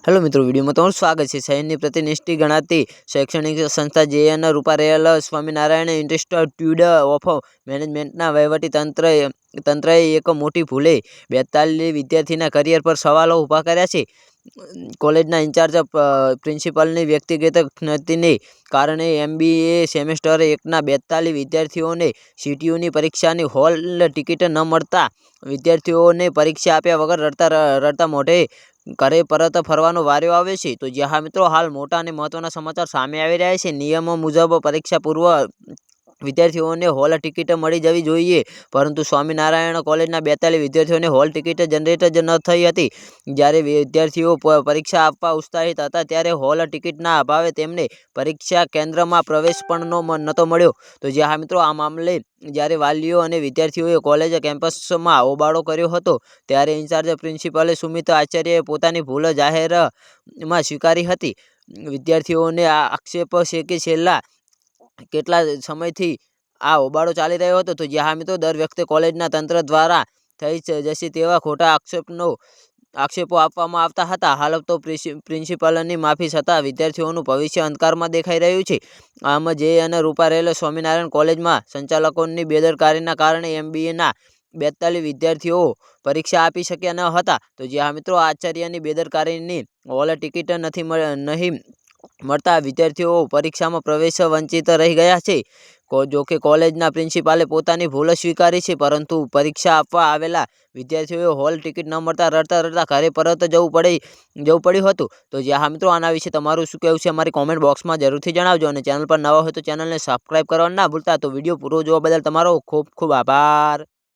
Hello मित्रों, video में તમારું સ્વાગત છે। શહેરની પ્રતિષ્ઠિત ગણાતી શૈક્ષણિક સંસ્થા જે.એન. રૂપારેલ સ્વામિનારાયણ ઇન્સ્ટિટ્યૂટ ઓફ મેનેજમેન્ટના વહીવટી તંત્રએ એક મોટી ભૂલે 42 વિદ્યાર્થીના કરિયર પર સવાલો ઊભા કર્યા છે। કોલેજના ઇન્ચાર્જ પ્રિન્સિપાલની વ્યક્તિગત જ્ઞાતિને કારણે MBA સેમેસ્ટર 1ના 42 વિદ્યાર્થીઓને CTUની પરીક્ષાની હોલ ટિકિટ ન મળતા વિદ્યાર્થીઓને પરીક્ષા આપ્યા વગર રડતા મોઢે ઘરે પરત ફરવાનો વારો આવ્યો છે। તો જ્યાં મિત્રો હાલ મોટા અને મહત્વના સમાચાર સામે આવી રહ્યા છે। નિયમો મુજબ પરીક્ષા પૂર્વ વિદ્યાર્થીઓને હોલ ટિકિટ મળી જવી જોઈએ, પરંતુ સ્વામિનારાયણ કોલેજના 42 વિદ્યાર્થીઓને હોલ ટિકિટ જનરેટ જ ન થઈ હતી। જ્યારે વિદ્યાર્થીઓ પરીક્ષા આપવા ઉત્સાહિત હતા ત્યારે હોલ ટિકિટના અભાવે તેમને પરીક્ષા કેન્દ્રમાં પ્રવેશ પણ નહોતો મળ્યો। તો જ્યાં મિત્રો આ મામલે જ્યારે વાલીઓ અને વિદ્યાર્થીઓએ કોલેજ કેમ્પસમાં હોબાળો કર્યો હતો, ત્યારે ઇન્ચાર્જ પ્રિન્સિપાલ સુમિત આચાર્યએ પોતાની ભૂલ જાહેરમાં સ્વીકારી હતી। વિદ્યાર્થીઓને આક્ષેપ છે કે છેલ્લા કેટલા સમયથી આ હોબાળો ચાલી રહ્યો હતો। તો જ્યાં મિત્રો દર વખતે કોલેજના તંત્ર દ્વારા થઈ જશે તેવા ખોટા આક્ષેપો આપવામાં આવતા હતા। હાલ તો પ્રિન્સિપાલની માફી છતાં વિદ્યાર્થીઓનું ભવિષ્ય અંધકારમાં દેખાઈ રહ્યું છે। આમ જે.એન. રૂપારેલ સ્વામિનારાયણ કોલેજમાં સંચાલકોની બેદરકારીના કારણે MBAના 42 વિદ્યાર્થીઓ પરીક્ષા આપી શક્યા ન હતા। તો જ્યાં મિત્રો આચાર્યની બેદરકારીની હોલ ટિકિટ નહીં મળતા વિદ્યાર્થીઓ પરીક્ષામાં પ્રવેશ વંચિત રહી ગયા છે। જોકે કોલેજના પ્રિન્સિપાલે પોતાની ભૂલ સ્વીકારી છે, પરંતુ પરીક્ષા આપવા આવેલા વિદ્યાર્થીઓએ હોલ ટિકિટ ન મળતા રડતા ઘરે પરત જવું પડ્યું હતું। તો જ્યાં મિત્રો આના વિશે તમારું શું કહેવું છે, અમારી કોમેન્ટ બોક્સમાં જરૂરથી જણાવજો, અને ચેનલ પર નવા હોય તો ચેનલને સબસ્ક્રાઈબ કરવાનું ના ભૂલતા। તો વિડીયો પૂરો જોવા બદલ તમારો ખૂબ ખૂબ આભાર।